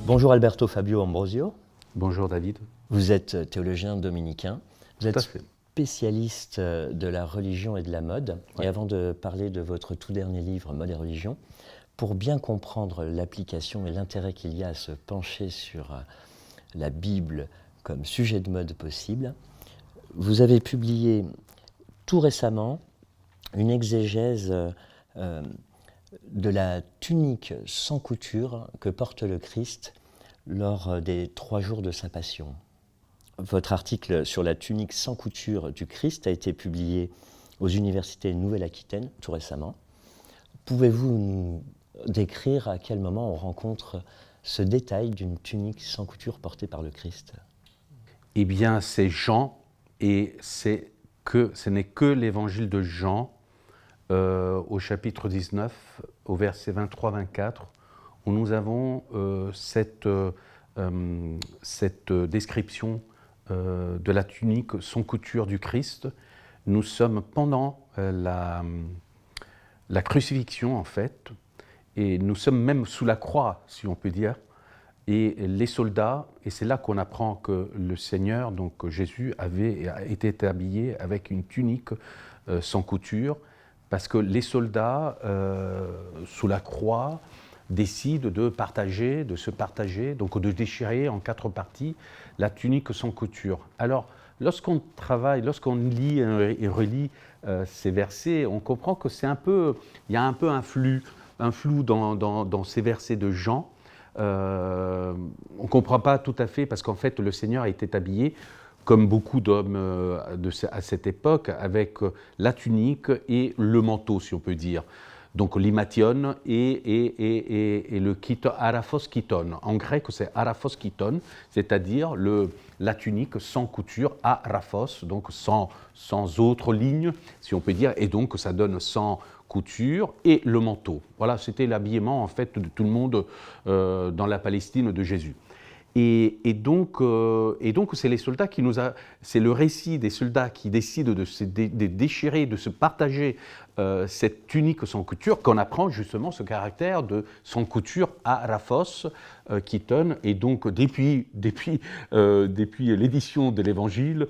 Bonjour Alberto Fabio Ambrosio. Bonjour David. Vous êtes théologien dominicain. Vous êtes Tout à fait. spécialiste de la religion et de la mode. Ouais. Et avant de parler de votre tout dernier livre, Mode et religion, pour bien comprendre l'application et l'intérêt qu'il y a à se pencher sur la Bible comme sujet de mode possible, vous avez publié tout récemment une exégèse de la tunique sans couture que porte le Christ lors des 3 jours de sa passion. Votre article sur la tunique sans couture du Christ a été publié aux universités Nouvelle-Aquitaine tout récemment. Pouvez-vous nous décrire à quel moment on rencontre ce détail d'une tunique sans couture portée par le Christ? Eh bien, c'est Jean, et ce n'est que l'évangile de Jean, au chapitre 19, au verset 23-24, où nous avons cette description de la tunique sans couture du Christ. Nous sommes pendant la crucifixion, en fait, et nous sommes même sous la croix, si on peut dire. Et les soldats, et c'est là qu'on apprend que le Seigneur, donc Jésus, avait été habillé avec une tunique sans couture, parce que les soldats, sous la croix, décident de se partager, donc de déchirer en 4 parties la tunique sans couture. Alors, lorsqu'on lit et relit ces versets, on comprend que il y a un peu un flou dans ces versets de Jean. On ne comprend pas tout à fait, parce qu'en fait, le Seigneur a été habillé, comme beaucoup d'hommes à cette époque, avec la tunique et le manteau, si on peut dire. Donc l'imation et le kiton, araphos kiton. En grec, c'est araphos kiton, c'est-à-dire la tunique sans couture, araphos, donc sans autre ligne, si on peut dire, et donc ça donne sans couture, et le manteau. Voilà, c'était l'habillement en fait de tout le monde dans la Palestine de Jésus. Et donc c'est les soldats c'est le récit des soldats qui décident de déchirer, de se partager cette tunique sans couture, qu'on apprend justement ce caractère de sans couture araphos kiton. Et donc depuis l'édition de l'Évangile,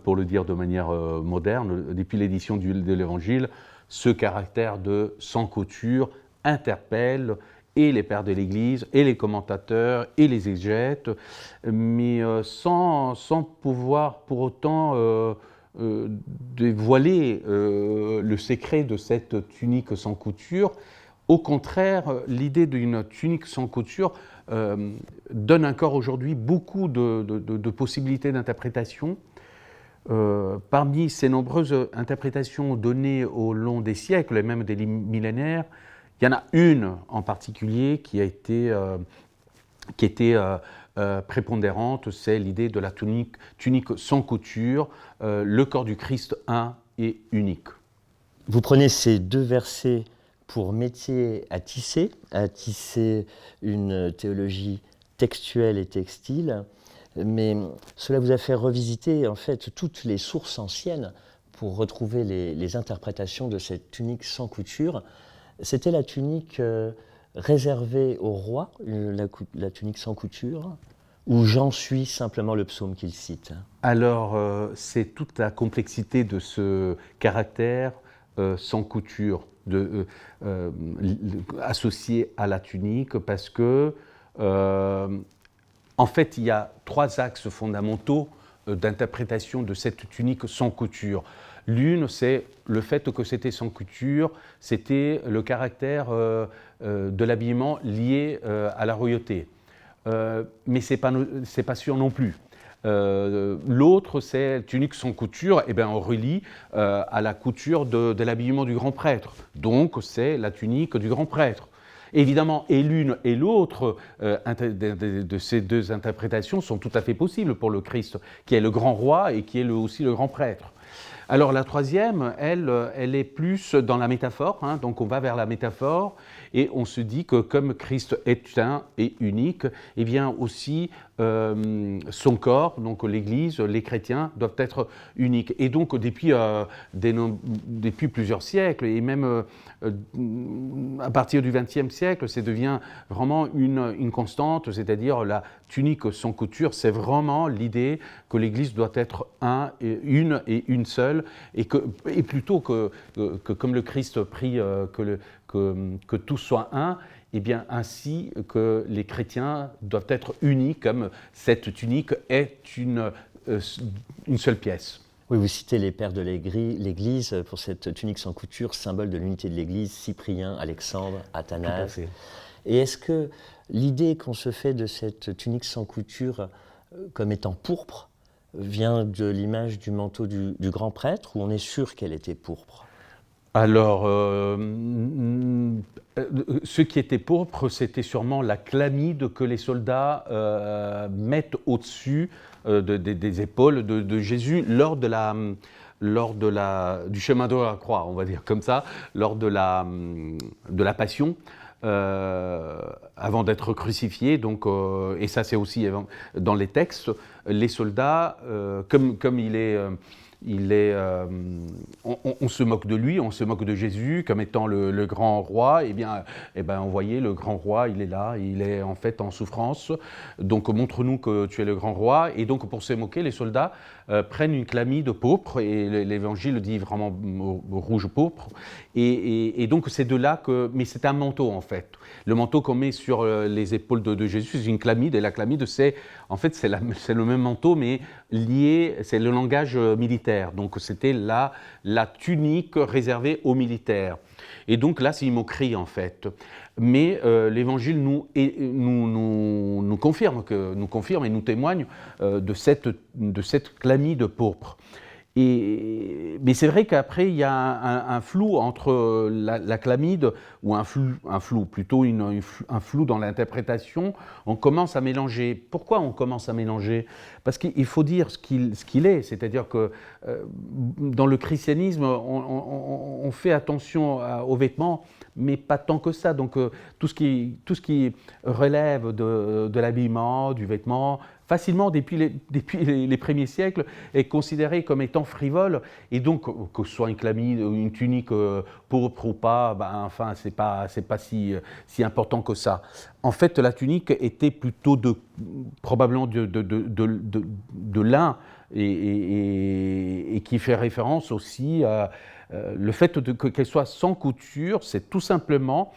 pour le dire de manière moderne, depuis l'édition de l'Évangile, ce caractère de sans couture interpelle et les pères de l'Église, et les commentateurs, et les exégètes, mais sans pouvoir pour autant dévoiler le secret de cette tunique sans couture. Au contraire, l'idée d'une tunique sans couture donne encore aujourd'hui beaucoup de possibilités d'interprétation. Parmi ces nombreuses interprétations données au long des siècles, et même des millénaires, il y en a une en particulier qui était prépondérante, c'est l'idée de la tunique sans couture, le corps du Christ un et unique. Vous prenez ces 2 versets pour métier à tisser une théologie textuelle et textile, mais cela vous a fait revisiter en fait toutes les sources anciennes pour retrouver les interprétations de cette tunique sans couture. C'était la tunique réservée au roi, la tunique sans couture, ou Jean suit simplement le psaume qu'il cite? Alors, c'est toute la complexité de ce caractère sans couture, associé à la tunique, parce que, en fait, il y a 3 axes fondamentaux d'interprétation de cette tunique sans couture. L'une, c'est le fait que c'était sans couture, c'était le caractère de l'habillement lié à la royauté. Mais ce n'est pas sûr non plus. L'autre, c'est tunique sans couture, et bien on relie à la couture de l'habillement du grand prêtre. Donc c'est la tunique du grand prêtre. Évidemment, et l'une et l'autre de ces 2 interprétations sont tout à fait possibles pour le Christ, qui est le grand roi et qui est aussi le grand prêtre. Alors la troisième, elle est plus dans la métaphore, hein, donc on va vers la métaphore et on se dit que comme Christ est un et unique, eh bien aussi son corps, donc l'Église, les chrétiens, doivent être uniques. Et donc, depuis plusieurs siècles, et même à partir du XXe siècle, ça devient vraiment une constante, c'est-à-dire la tunique sans couture, c'est vraiment l'idée que l'Église doit être une seule, et plutôt que comme le Christ prie que tout soit un, et bien ainsi que les chrétiens doivent être unis, comme cette tunique est une seule pièce. Oui, vous citez les pères de l'Église pour cette tunique sans couture, symbole de l'unité de l'Église, Cyprien, Alexandre, Athanase. Et est-ce que l'idée qu'on se fait de cette tunique sans couture comme étant pourpre vient de l'image du manteau du grand prêtre, ou on est sûr qu'elle était pourpre? Alors, ce qui était pourpre, c'était sûrement la chlamyde que les soldats mettent au-dessus des épaules de Jésus lors du chemin de la croix, on va dire comme ça, lors de la passion. Avant d'être crucifié, donc, et ça c'est aussi dans les textes, les soldats, comme on se moque de lui, on se moque de Jésus comme étant le grand roi, et bien on voyait le grand roi, il est là, il est en fait en souffrance, donc montre-nous que tu es le grand roi. Et donc pour se moquer, les soldats prennent une chlamyde pourpre, et l'Évangile dit vraiment rouge pourpre, et donc c'est de là mais c'est un manteau en fait. Le manteau qu'on met sur les épaules de Jésus, c'est une chlamyde, et la chlamyde c'est le même manteau, mais lié, c'est le langage militaire. Donc c'était la tunique réservée aux militaires. Et donc là, c'est une moquerie en fait. Mais l'Évangile nous confirme et nous témoigne de cette chlamyde pourpre. Mais c'est vrai qu'après, il y a un flou entre la chlamyde, ou un flou plutôt un flou dans l'interprétation. On commence à mélanger. Pourquoi on commence à mélanger? Parce qu'il faut dire ce qu'il est. C'est-à-dire que dans le christianisme, on fait attention aux vêtements, mais pas tant que ça. Donc tout ce qui relève de l'habillement, du vêtement, facilement, depuis les premiers siècles, est considéré comme étant frivole. Et donc, que ce soit une chlamyde, une tunique pourpre ou pas, c'est pas si important que ça. En fait, la tunique était plutôt probablement de lin, et qui fait référence aussi à le fait qu'elle soit sans couture. C'est tout simplement,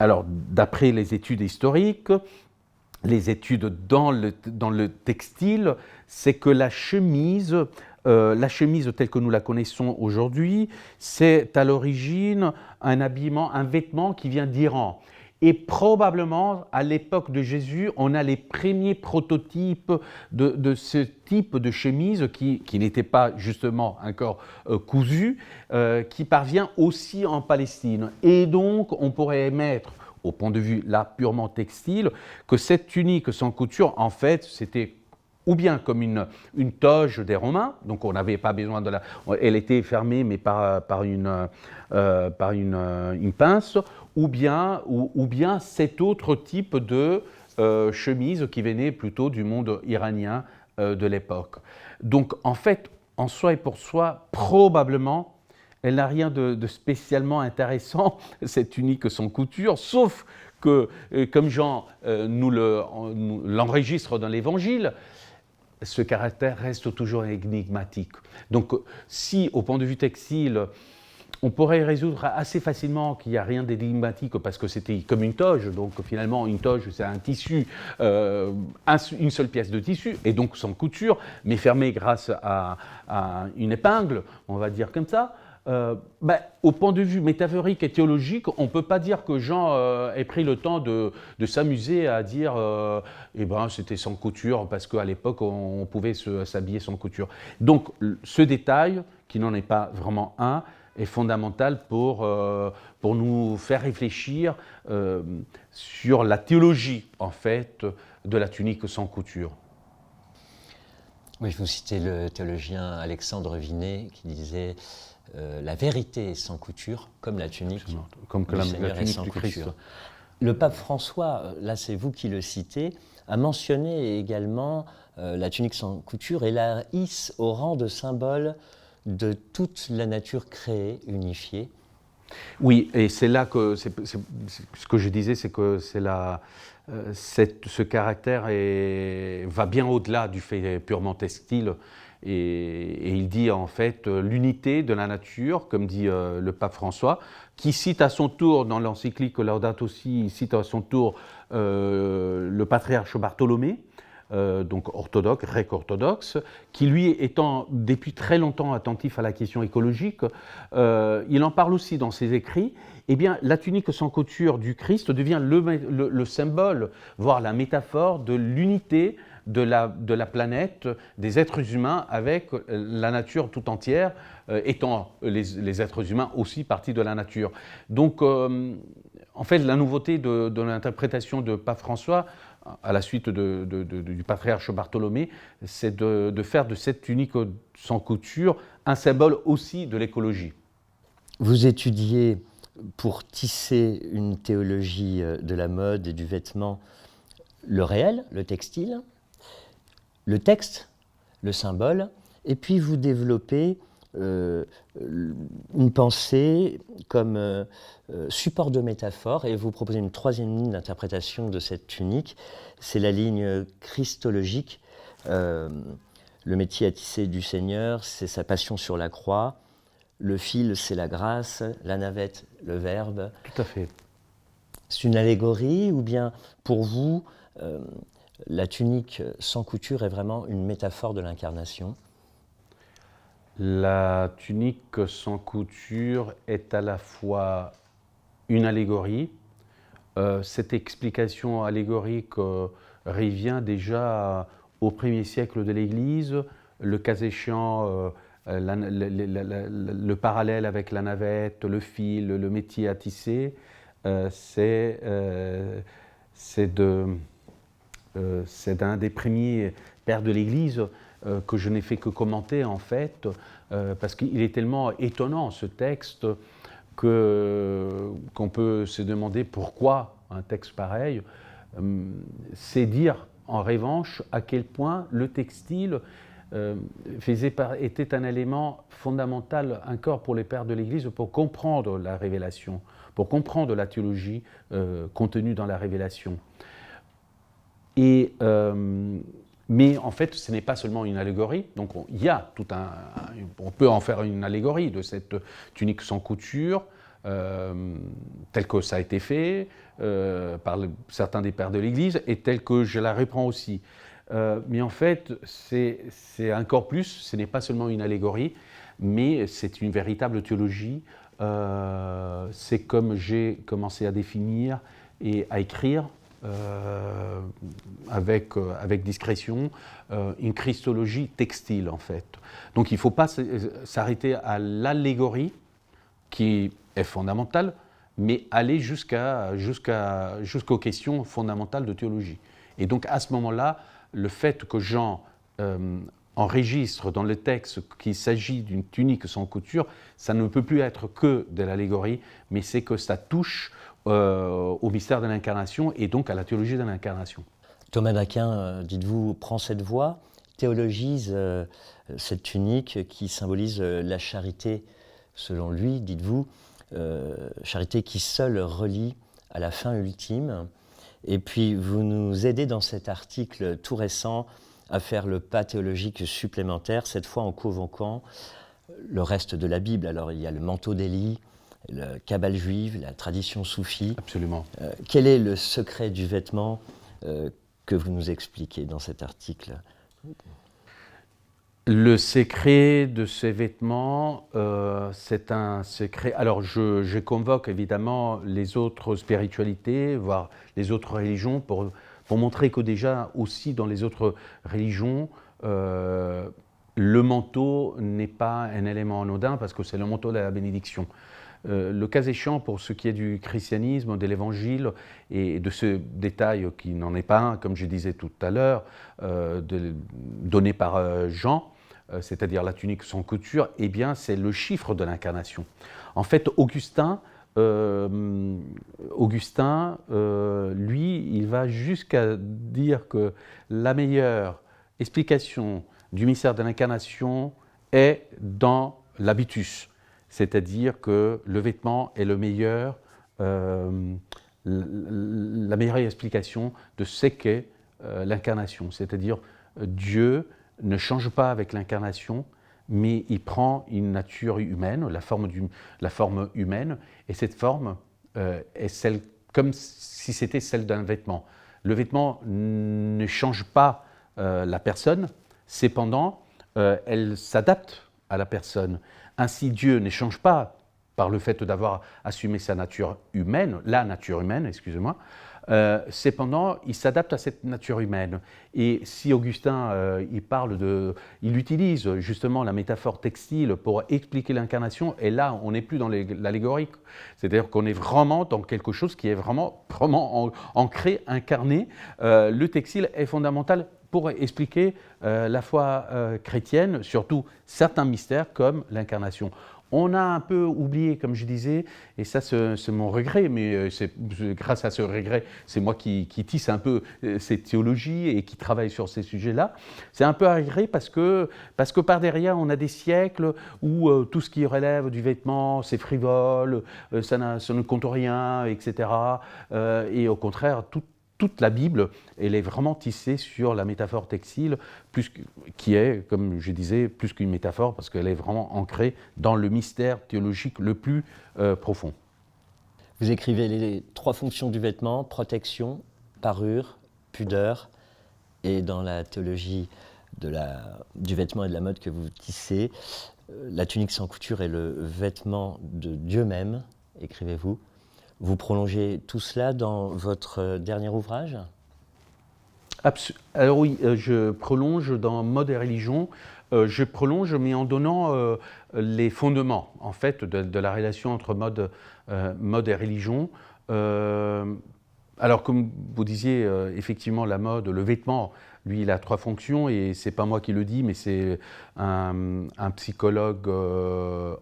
alors d'après les études historiques, les études dans le textile, c'est que la chemise telle que nous la connaissons aujourd'hui, c'est à l'origine un habillement, un vêtement qui vient d'Iran. Et probablement, à l'époque de Jésus, on a les premiers prototypes de ce type de chemise qui n'était pas justement encore cousue, qui parvient aussi en Palestine. Et donc, on pourrait émettre, au point de vue là purement textile, que cette tunique sans couture, en fait, c'était ou bien comme une toge des Romains, donc on n'avait pas besoin elle était fermée mais par une pince, ou bien cet autre type de chemise qui venait plutôt du monde iranien de l'époque. Donc en fait, en soi et pour soi, probablement, elle n'a rien de spécialement intéressant, cette tunique sans couture, sauf que, comme Jean nous l'enregistre dans l'Évangile, ce caractère reste toujours énigmatique. Donc, si, au point de vue textile, on pourrait résoudre assez facilement qu'il n'y a rien d'énigmatique parce que c'était comme une toge, donc finalement une toge c'est un tissu, une seule pièce de tissu, et donc sans couture, mais fermée grâce à une épingle, on va dire comme ça. Au point de vue métaphorique et théologique, on ne peut pas dire que Jean ait pris le temps de s'amuser à dire c'était sans couture, parce qu'à l'époque on pouvait s'habiller sans couture. Donc ce détail, qui n'en est pas vraiment un, est fondamental pour nous faire réfléchir sur la théologie en fait de la tunique sans couture. Oui, vous citez le théologien Alexandre Vinet qui disait la vérité est sans couture, comme la tunique, comme que la Seigneur tunique est sans du Christ. couture. Le pape François, là c'est vous qui le citez, a mentionné également la tunique sans couture et la hisse au rang de symbole de toute la nature créée, unifiée. Oui, et c'est là que ce que je disais, c'est que ce caractère va bien au-delà du fait purement textile. Et il dit en fait l'unité de la nature, comme dit le pape François, qui cite à son tour dans l'encyclique Laudato Si, il cite à son tour le patriarche Bartholomée, donc orthodoxe, grec orthodoxe, qui lui étant depuis très longtemps attentif à la question écologique, il en parle aussi dans ses écrits. Eh bien, la tunique sans couture du Christ devient le symbole, voire la métaphore de l'unité de la planète, des êtres humains avec la nature tout entière, étant les êtres humains aussi partie de la nature. Donc, en fait, la nouveauté de l'interprétation de Pape François, à la suite du patriarche Bartholomée, c'est de faire de cette tunique sans couture un symbole aussi de l'écologie. Vous étudiez, pour tisser une théologie de la mode et du vêtement, le réel, le textile, le texte, le symbole, et puis vous développez une pensée comme support de métaphore, et vous proposez une troisième ligne d'interprétation de cette tunique, c'est la ligne christologique. Le métier à tisser du Seigneur, c'est sa passion sur la croix, le fil, c'est la grâce, la navette, le verbe. Tout à fait. C'est une allégorie, ou bien pour vous, la tunique sans couture est vraiment une métaphore de l'incarnation? La tunique sans couture est à la fois une allégorie. Cette explication allégorique revient déjà au 1er siècle de l'Église. Le cas échéant, le parallèle avec la navette, le fil, le métier à tisser, c'est d'un des premiers pères de l'Église que je n'ai fait que commenter en fait, parce qu'il est tellement étonnant ce texte qu'on peut se demander pourquoi un texte pareil. C'est dire en revanche à quel point le textile était un élément fondamental encore pour les pères de l'Église pour comprendre la révélation, pour comprendre la théologie contenue dans la révélation. Mais en fait, ce n'est pas seulement une allégorie. Donc, on peut en faire une allégorie de cette tunique sans couture, telle que ça a été fait par certains des pères de l'Église, et telle que je la reprends aussi. Mais en fait, c'est encore plus. Ce n'est pas seulement une allégorie, mais c'est une véritable théologie. C'est comme j'ai commencé à définir et à écrire. Avec discrétion, une christologie textile en fait. Donc il ne faut pas s'arrêter à l'allégorie qui est fondamentale, mais aller jusqu'aux questions fondamentales de théologie. Et donc à ce moment-là, le fait que Jean enregistre dans le texte qu'il s'agit d'une tunique sans couture, ça ne peut plus être que de l'allégorie, mais c'est que ça touche au mystère de l'incarnation et donc à la théologie de l'incarnation. Thomas d'Aquin, dites-vous, prend cette voie, théologise cette tunique qui symbolise la charité, selon lui, dites-vous, charité qui seule relie à la fin ultime. Et puis vous nous aidez dans cet article tout récent à faire le pas théologique supplémentaire, cette fois en convoquant le reste de la Bible. Alors il y a le manteau d'Élie, la Kabbale juive, la tradition soufie. Absolument. Quel est le secret du vêtement que vous nous expliquez dans cet article? Le secret de ces vêtements, c'est un secret. Alors, je convoque évidemment les autres spiritualités, voire les autres religions, pour montrer que déjà aussi dans les autres religions, le manteau n'est pas un élément anodin parce que c'est le manteau de la bénédiction. Le cas échéant, pour ce qui est du christianisme, de l'évangile et de ce détail qui n'en est pas un, comme je disais tout à l'heure, donné par Jean, c'est-à-dire la tunique sans couture, eh bien c'est le chiffre de l'incarnation. En fait, Augustin Augustin, lui, il va jusqu'à dire que la meilleure explication du mystère de l'incarnation est dans l'habitus, c'est-à-dire que le vêtement est la meilleure explication de ce qu'est l'incarnation, c'est-à-dire Dieu ne change pas avec l'incarnation, mais il prend une nature humaine, la forme humaine, et cette forme est celle, comme si c'était celle d'un vêtement. Le vêtement ne change pas la personne, cependant, elle s'adapte à la personne. Ainsi, Dieu ne change pas par le fait d'avoir assumé sa nature humaine, la nature humaine, excusez-moi, cependant, il s'adapte à cette nature humaine. Et si Augustin, il utilise justement la métaphore textile pour expliquer l'incarnation, et là, on n'est plus dans l'allégorique, c'est-à-dire qu'on est vraiment dans quelque chose qui est vraiment ancré, incarné. Le textile est fondamental pour expliquer la foi chrétienne, surtout certains mystères comme l'incarnation. On a un peu oublié, comme je disais, et ça c'est mon regret, mais c'est grâce à ce regret, c'est moi qui tisse un peu cette théologie et qui travaille sur ces sujets-là. C'est un peu un regret parce que par derrière, on a des siècles où tout ce qui relève du vêtement, c'est frivole, ça ne compte rien, etc. Et au contraire, toute la Bible, elle est vraiment tissée sur la métaphore textile, qui est, comme je disais, plus qu'une métaphore, parce qu'elle est vraiment ancrée dans le mystère théologique le plus profond. Vous écrivez les 3 fonctions du vêtement, protection, parure, pudeur, et dans la théologie du vêtement et de la mode que vous tissez, la tunique sans couture est le vêtement de Dieu même, écrivez-vous. Vous prolongez tout cela dans votre dernier ouvrage ? Alors oui, je prolonge dans Mode et religion. Je prolonge, mais en donnant les fondements, en fait, de la relation entre mode et religion. Alors, comme vous disiez, effectivement, la mode, le vêtement, lui, il a 3 fonctions, et c'est pas moi qui le dis, mais c'est un psychologue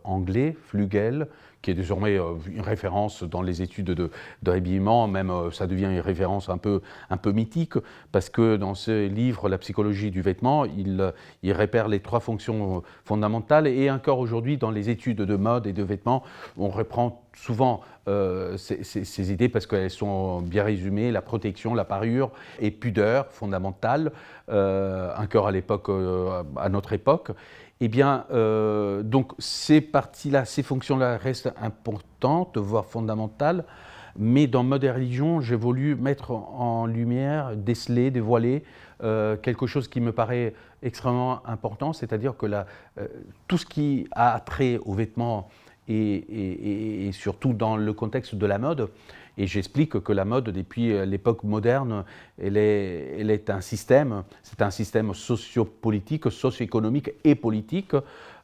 anglais, Flügel, qui est désormais une référence dans les études de l'habillement, même ça devient une référence un peu mythique, parce que dans ce livre, La psychologie du vêtement, il répère les 3 fonctions fondamentales, et encore aujourd'hui, dans les études de mode et de vêtements, on reprend souvent ces idées parce qu'elles sont bien résumées, la protection, la parure et pudeur fondamentale, encore à notre époque. Eh bien, donc ces parties-là, ces fonctions-là restent importantes, voire fondamentales, mais dans Mode et religion, j'ai voulu mettre en lumière, déceler, dévoiler quelque chose qui me paraît extrêmement important, c'est-à-dire que tout ce qui a trait aux vêtements et surtout dans le contexte de la mode, et j'explique que la mode, depuis l'époque moderne, elle est un système, c'est un système sociopolitique, socio-économique et politique,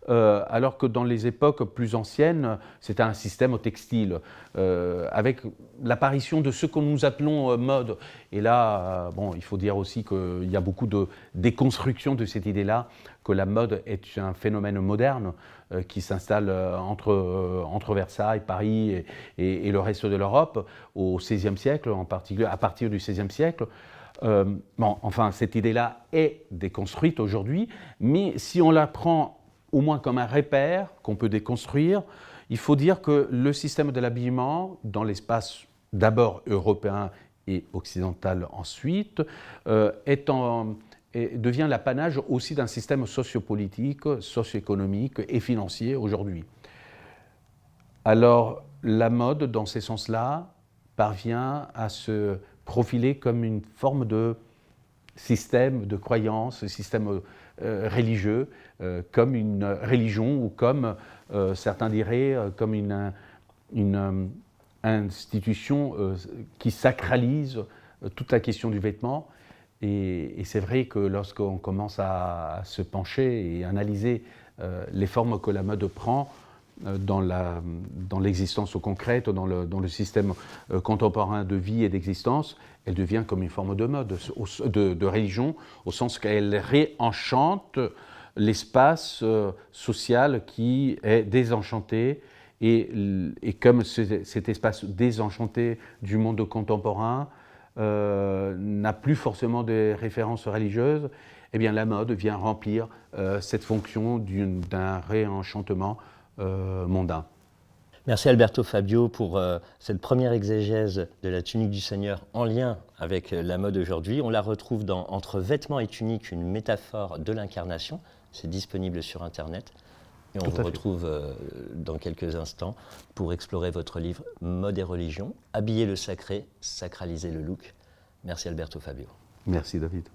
alors que dans les époques plus anciennes, c'était un système textile, avec l'apparition de ce que nous appelons mode. Et là, il faut dire aussi qu'il y a beaucoup de déconstruction de cette idée-là, que la mode est un phénomène moderne qui s'installe entre Versailles, Paris et le reste de l'Europe au XVIe siècle, en particulier à partir du XVIe siècle. Cette idée-là est déconstruite aujourd'hui, mais si on la prend au moins comme un repère qu'on peut déconstruire, il faut dire que le système de l'habillement, dans l'espace d'abord européen et occidental ensuite, devient l'apanage aussi d'un système sociopolitique, socio-économique et financier aujourd'hui. Alors, la mode, dans ces sens-là, parvient à se profiler comme une forme de système de croyance, système religieux, comme une religion ou comme, certains diraient, comme une institution qui sacralise toute la question du vêtement. Et c'est vrai que lorsqu'on commence à se pencher et analyser les formes que la mode prend dans l'existence concrète, dans le système contemporain de vie et d'existence, elle devient comme une forme de mode, de religion, au sens qu'elle réenchante l'espace social qui est désenchanté Et comme cet espace désenchanté du monde contemporain n'a plus forcément des références religieuses, eh bien la mode vient remplir cette fonction d'un réenchantement mondain. Merci Alberto Fabio pour cette première exégèse de la tunique du Seigneur en lien avec la mode aujourd'hui. On la retrouve dans Entre vêtements et tuniques, une métaphore de l'incarnation. C'est disponible sur Internet. Et on vous retrouve dans quelques instants pour explorer votre livre Mode et religion, habiller le sacré, sacraliser le look. Merci Alberto Fabio. Merci David.